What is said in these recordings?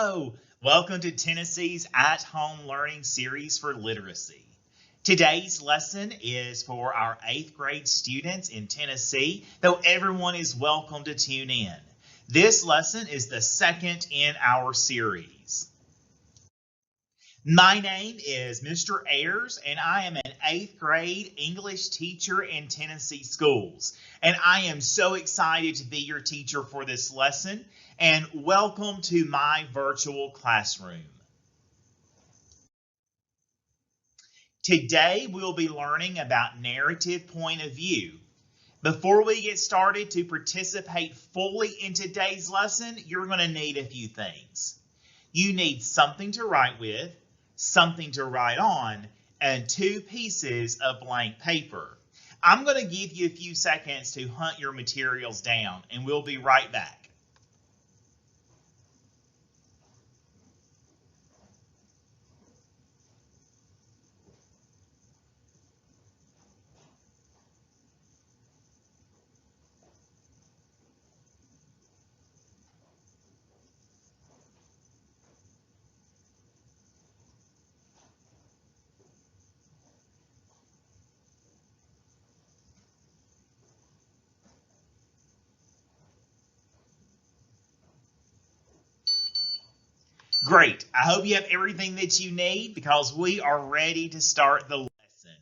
Hello, welcome to Tennessee's at-home learning series for literacy. Today's lesson is for our 8th grade students in Tennessee, though everyone is welcome to tune in. This lesson is the second in our series. My name is Mr. Ayers, and I am an 8th grade English teacher in Tennessee schools. And I am so excited to be your teacher for this lesson, and welcome to my virtual classroom. Today, we'll be learning about narrative point of view. Before we get started, to participate fully in today's lesson, you're going to need a few things. You need something to write with, something to write on, and 2 pieces of blank paper. I'm going to give you a few seconds to hunt your materials down, and we'll be right back. Great. I hope you have everything that you need because we are ready to start the lesson.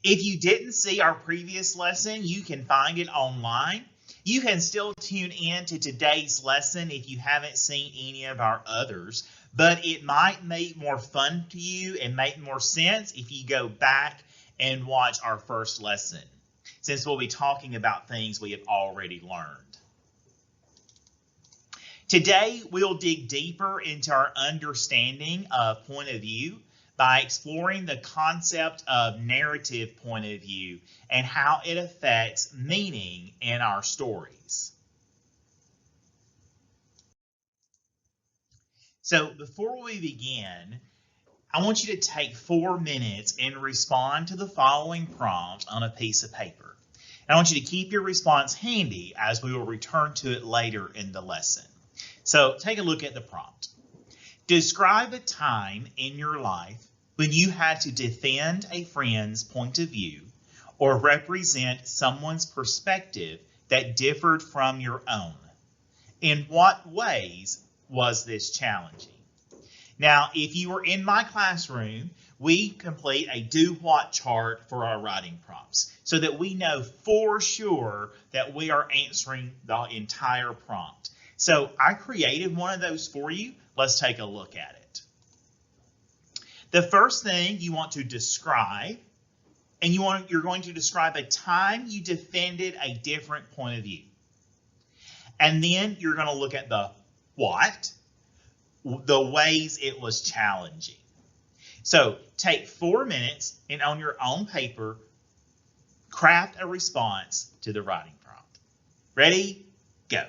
If you didn't see our previous lesson, you can find it online. You can still tune in to today's lesson if you haven't seen any of our others, but it might make more fun to you and make more sense if you go back and watch our first lesson, since we'll be talking about things we have already learned. Today, we'll dig deeper into our understanding of point of view by exploring the concept of narrative point of view and how it affects meaning in our stories. So before we begin, I want you to take 4 minutes and respond to the following prompts on a piece of paper. And I want you to keep your response handy as we will return to it later in the lesson. So take a look at the prompt. Describe a time in your life when you had to defend a friend's point of view or represent someone's perspective that differed from your own. In what ways was this challenging? Now, if you were in my classroom, we complete a do-what chart for our writing prompts so that we know for sure that we are answering the entire prompt. So I created one of those for you. Let's take a look at it. The first thing you want to describe, and you're going to describe a time you defended a different point of view. And then you're going to look at the what, the ways it was challenging. So take 4 minutes and on your own paper, craft a response to the writing prompt. Ready? Go.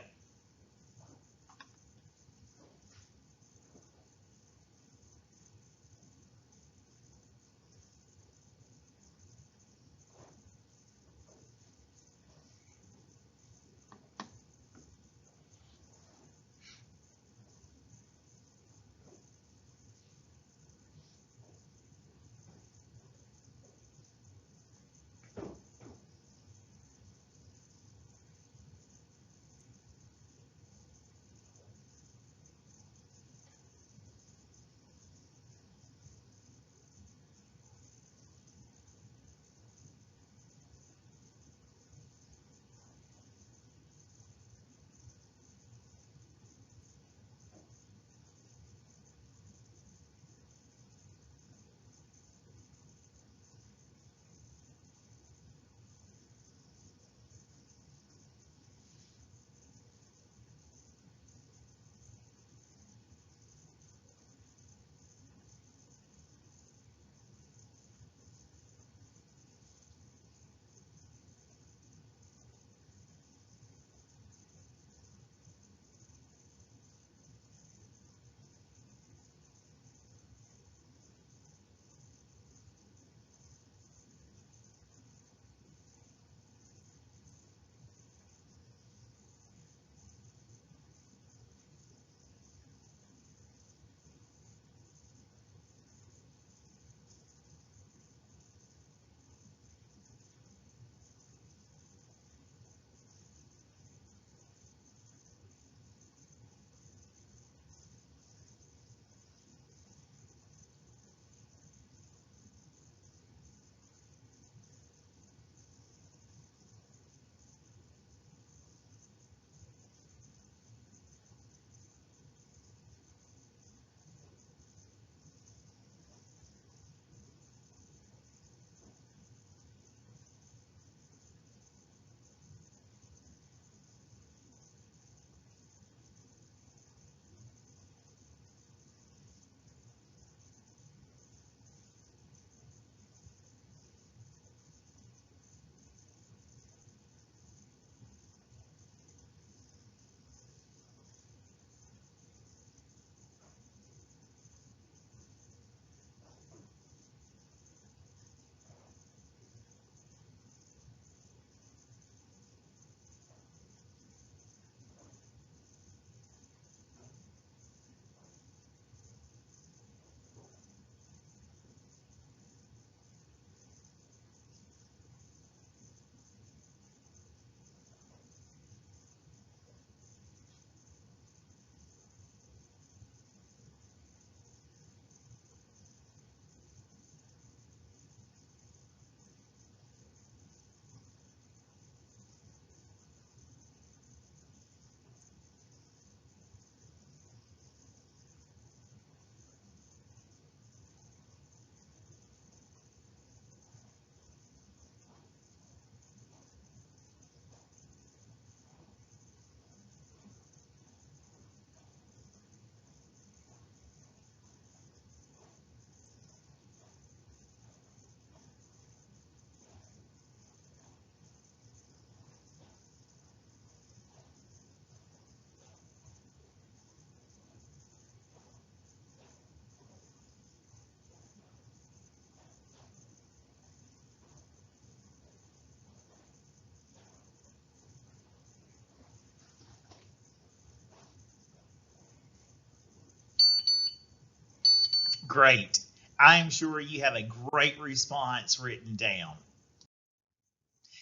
Great. I am sure you have a great response written down.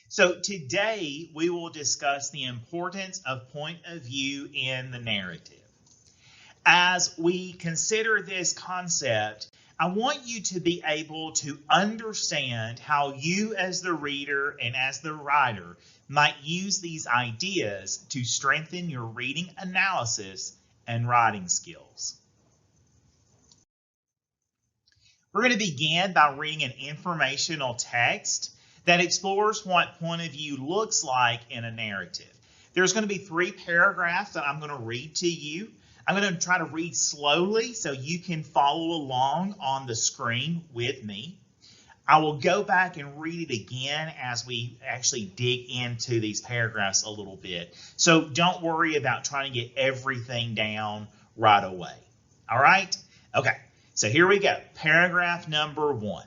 So today we will discuss the importance of point of view in the narrative. As we consider this concept, I want you to be able to understand how you as the reader and as the writer might use these ideas to strengthen your reading analysis and writing skills. We're going to begin by reading an informational text that explores what point of view looks like in a narrative. There's going to be 3 paragraphs that I'm going to read to you. I'm going to try to read slowly so you can follow along on the screen with me. I will go back and read it again as we actually dig into these paragraphs a little bit. So don't worry about trying to get everything down right away. All right? Okay, so here we go. Paragraph number 1.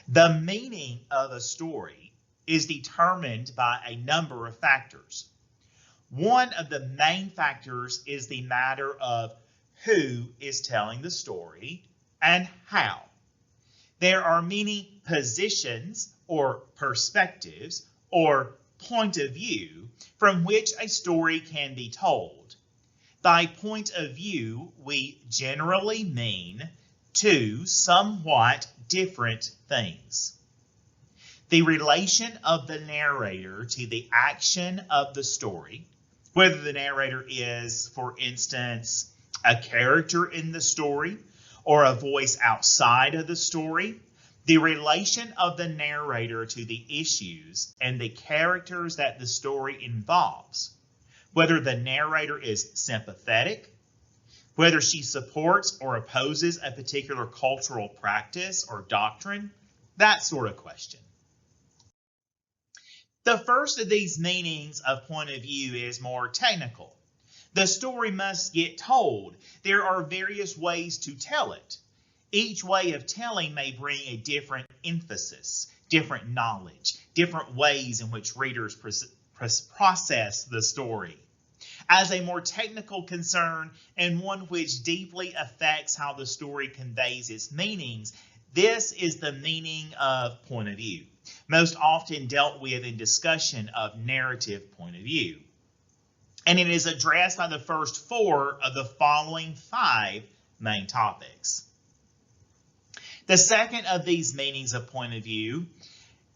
The meaning of a story is determined by a number of factors. One of the main factors is the matter of who is telling the story and how. There are many positions or perspectives or point of view from which a story can be told. By point of view, we generally mean 2 somewhat different things. The relation of the narrator to the action of the story, whether the narrator is, for instance, a character in the story or a voice outside of the story, the relation of the narrator to the issues and the characters that the story involves, whether the narrator is sympathetic, whether she supports or opposes a particular cultural practice or doctrine, that sort of question. The first of these meanings of point of view is more technical. The story must get told. There are various ways to tell it. Each way of telling may bring a different emphasis, different knowledge, different ways in which readers process the story. As a more technical concern and one which deeply affects how the story conveys its meanings, this is the meaning of point of view, most often dealt with in discussion of narrative point of view. And it is addressed by the first 4 of the following 5 main topics. The second of these meanings of point of view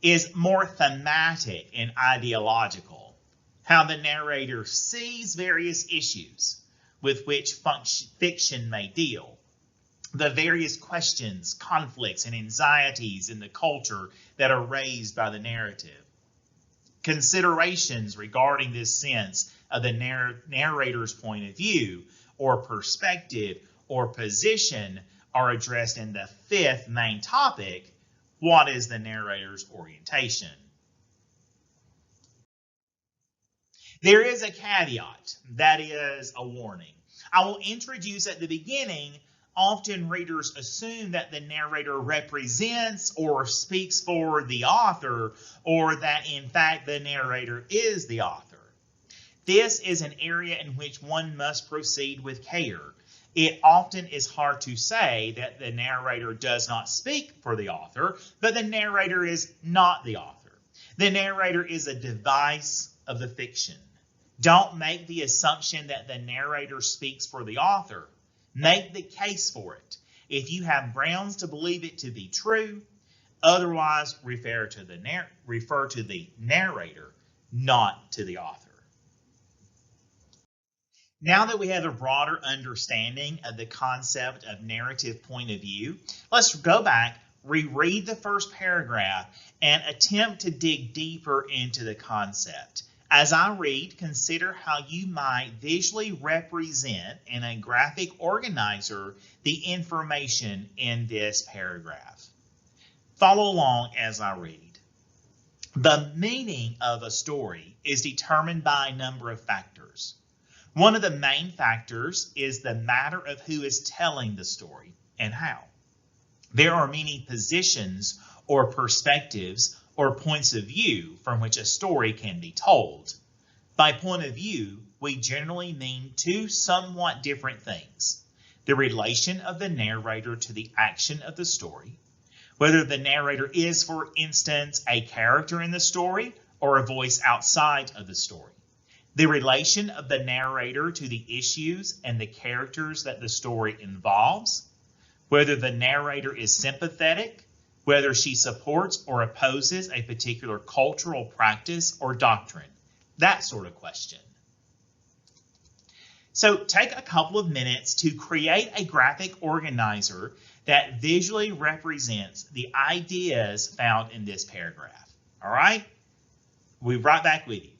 is more thematic and ideological. How the narrator sees various issues with which fiction may deal, the various questions, conflicts, and anxieties in the culture that are raised by the narrative. Considerations regarding this sense of the narrator's point of view or perspective or position are addressed in the 5th main topic, what is the narrator's orientation? There is a caveat, that is a warning. I will introduce at the beginning, often readers assume that the narrator represents or speaks for the author, or that in fact the narrator is the author. This is an area in which one must proceed with care. It often is hard to say that the narrator does not speak for the author, but the narrator is not the author. The narrator is a device of the fiction. Don't make the assumption that the narrator speaks for the author. Make the case for it. If you have grounds to believe it to be true, otherwise refer to the narrator, not to the author. Now that we have a broader understanding of the concept of narrative point of view, let's go back, reread the first paragraph, and attempt to dig deeper into the concept. As I read, consider how you might visually represent in a graphic organizer the information in this paragraph. Follow along as I read. The meaning of a story is determined by a number of factors. One of the main factors is the matter of who is telling the story and how. There are many positions or perspectives or points of view from which a story can be told. By point of view, we generally mean 2 somewhat different things. the relation of the narrator to the action of the story, whether the narrator is, for instance, a character in the story or a voice outside of the story, the relation of the narrator to the issues and the characters that the story involves, whether the narrator is sympathetic, whether she supports or opposes a particular cultural practice or doctrine, that sort of question. So take a couple of minutes to create a graphic organizer that visually represents the ideas found in this paragraph. All right? We'll be right back with you.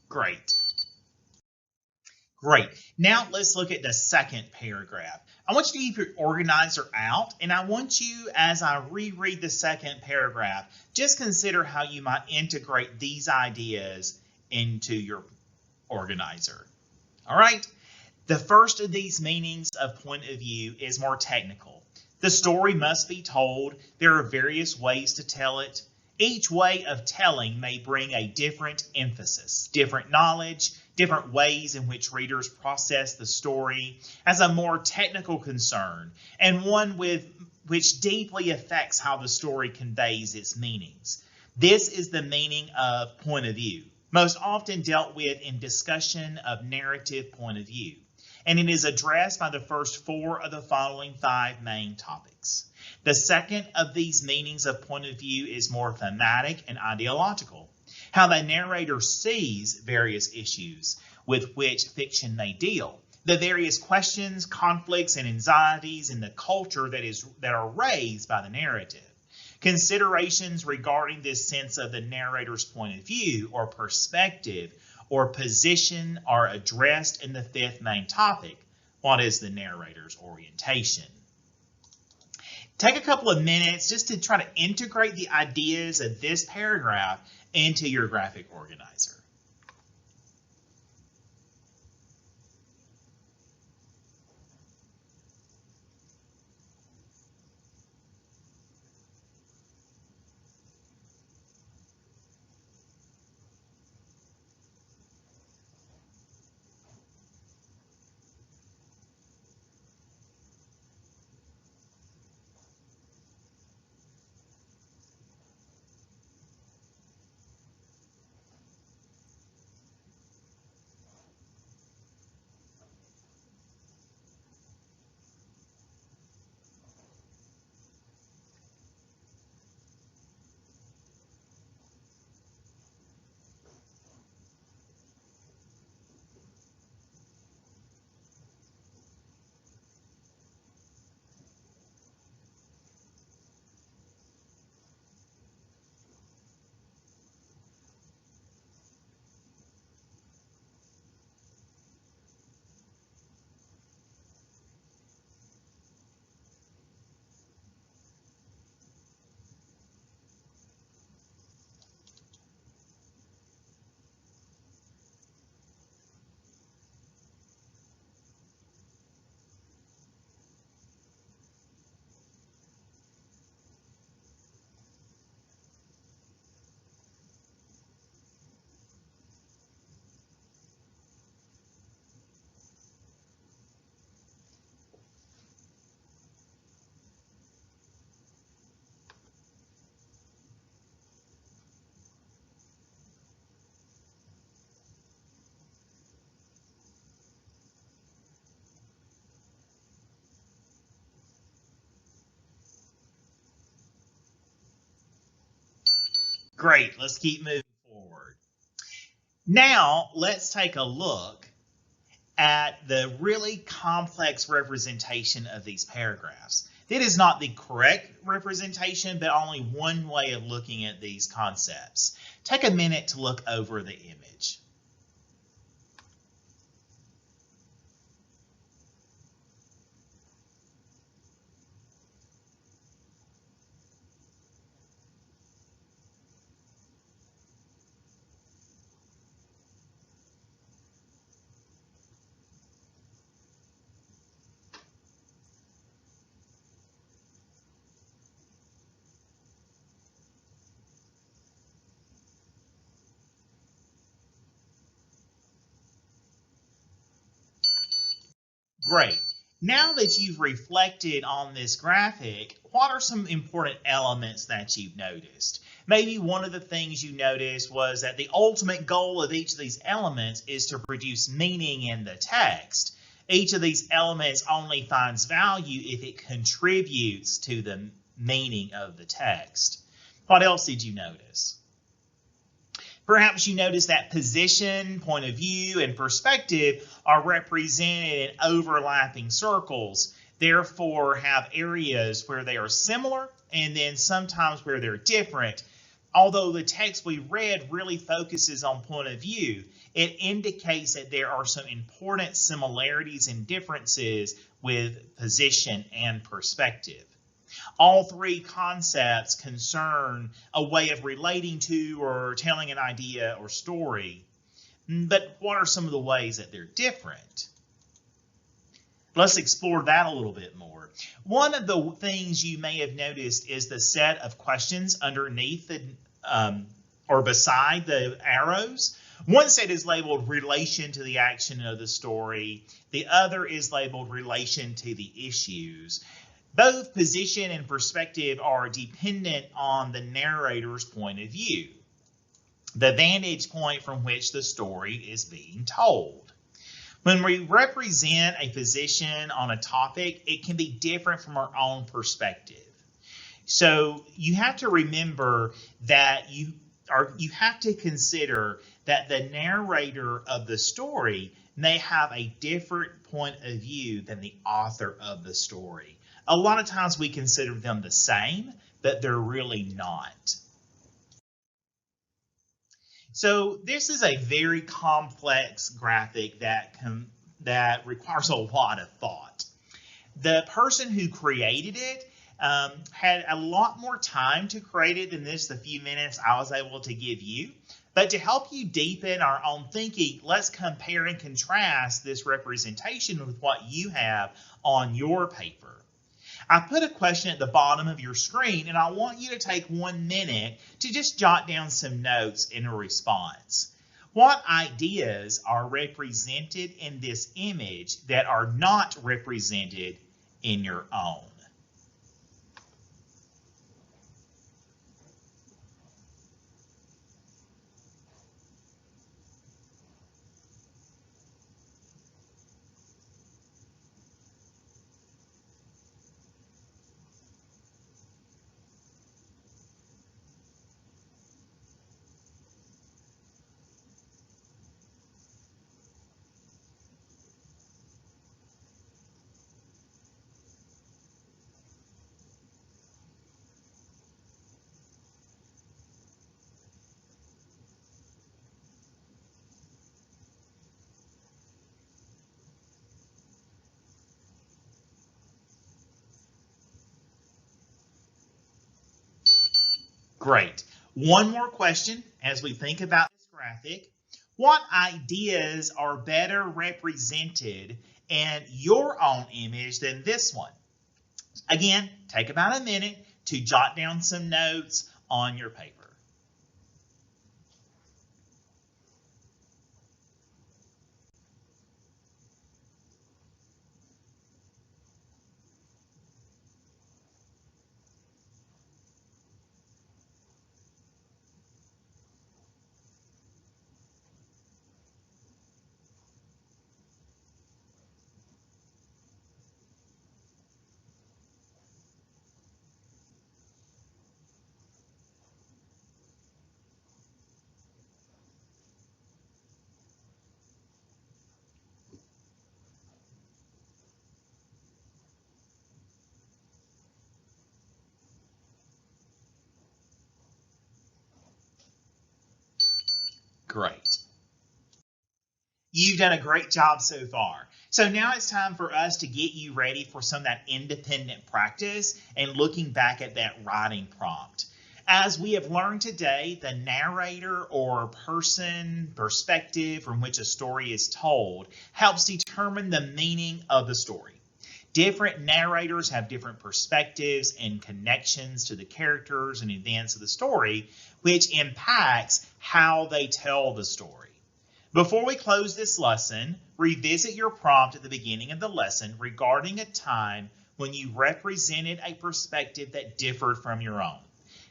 Great. Great. Now let's look at the second paragraph. I want you to keep your organizer out, and I want you, as I reread the second paragraph, just consider how you might integrate these ideas into your organizer. All right? The first of these meanings of point of view is more technical. The story must be told. There are various ways to tell it. Each way of telling may bring a different emphasis, different knowledge, different ways in which readers process the story as a more technical concern, and one which deeply affects how the story conveys its meanings. This is the meaning of point of view, most often dealt with in discussion of narrative point of view, and it is addressed by the first four of the following five main topics. The second of these meanings of point of view is more thematic and ideological, how the narrator sees various issues with which fiction may deal, the various questions, conflicts, and anxieties in the culture that are raised by the narrative. Considerations regarding this sense of the narrator's point of view or perspective or position are addressed in the fifth main topic, what is the narrator's orientation? Take a couple of minutes just to try to integrate the ideas of this paragraph into your graphic organizer. Great, let's keep moving forward. Now, let's take a look at the really complex representation of these paragraphs. It is not the correct representation, but only one way of looking at these concepts. Take a minute to look over the image. Great. Now that you've reflected on this graphic, what are some important elements that you've noticed? Maybe one of the things you noticed was that the ultimate goal of each of these elements is to produce meaning in the text. Each of these elements only finds value if it contributes to the meaning of the text. What else did you notice? Perhaps you notice that position, point of view, and perspective are represented in overlapping circles, therefore have areas where they are similar and then sometimes where they're different. Although the text we read really focuses on point of view, it indicates that there are some important similarities and differences with position and perspective. All three concepts concern a way of relating to or telling an idea or story. But what are some of the ways that they're different? Let's explore that a little bit more. One of the things you may have noticed is the set of questions underneath the, or beside the arrows. One set is labeled relation to the action of the story. The other is labeled relation to the issues. Both position and perspective are dependent on the narrator's point of view, the vantage point from which the story is being told. When we represent a position on a topic, it can be different from our own perspective. So you have to remember that you have to consider that the narrator of the story may have a different point of view than the author of the story. A lot of times we consider them the same, but they're really not. So this is a very complex graphic that requires a lot of thought. The person who created it had a lot more time to create it than this, the few minutes I was able to give you. But to help you deepen our own thinking, let's compare and contrast this representation with what you have on your paper. I put a question at the bottom of your screen, and I want you to take 1 minute to just jot down some notes in a response. What ideas are represented in this image that are not represented in your own? Great. One more question as we think about this graphic. What ideas are better represented in your own image than this one? Again, take about a minute to jot down some notes on your paper. Great. You've done a great job so far. So now it's time for us to get you ready for some of that independent practice and looking back at that writing prompt. As we have learned today, the narrator or person perspective from which a story is told helps determine the meaning of the story. Different narrators have different perspectives and connections to the characters and events of the story, which impacts how they tell the story. Before we close this lesson, revisit your prompt at the beginning of the lesson regarding a time when you represented a perspective that differed from your own.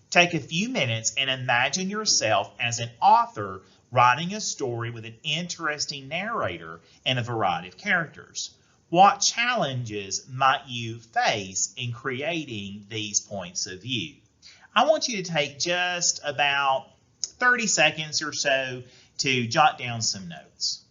Take a few minutes and imagine yourself as an author writing a story with an interesting narrator and a variety of characters. What challenges might you face in creating these points of view? I want you to take just about 30 seconds or so to jot down some notes.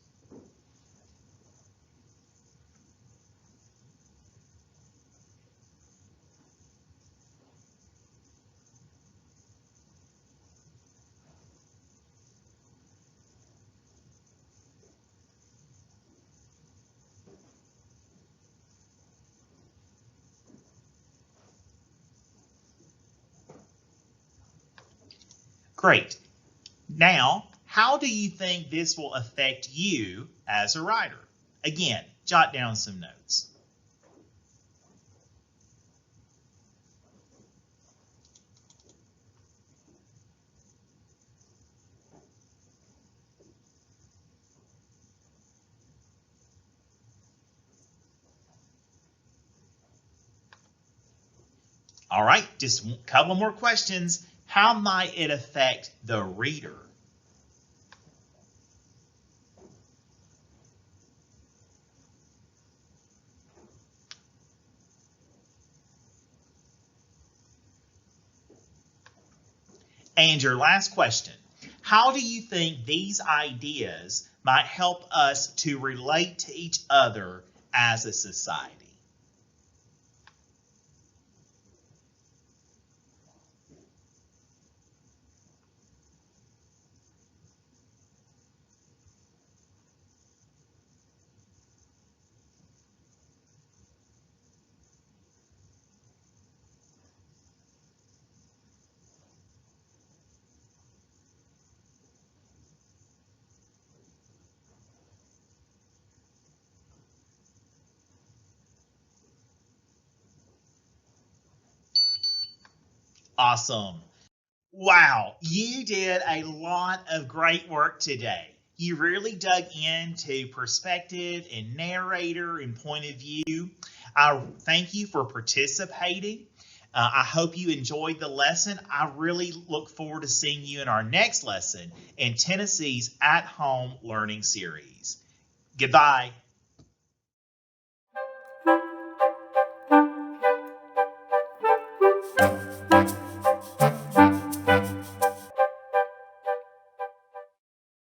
Great. Now, how do you think this will affect you as a writer? Again, jot down some notes. All right, just a couple more questions. How might it affect the reader? And your last question, how do you think these ideas might help us to relate to each other as a society? Awesome. Wow, you did a lot of great work today. You really dug into perspective and narrator and point of view. I thank you for participating. I hope you enjoyed the lesson. I really look forward to seeing you in our next lesson in Tennessee's At Home Learning Series. Goodbye.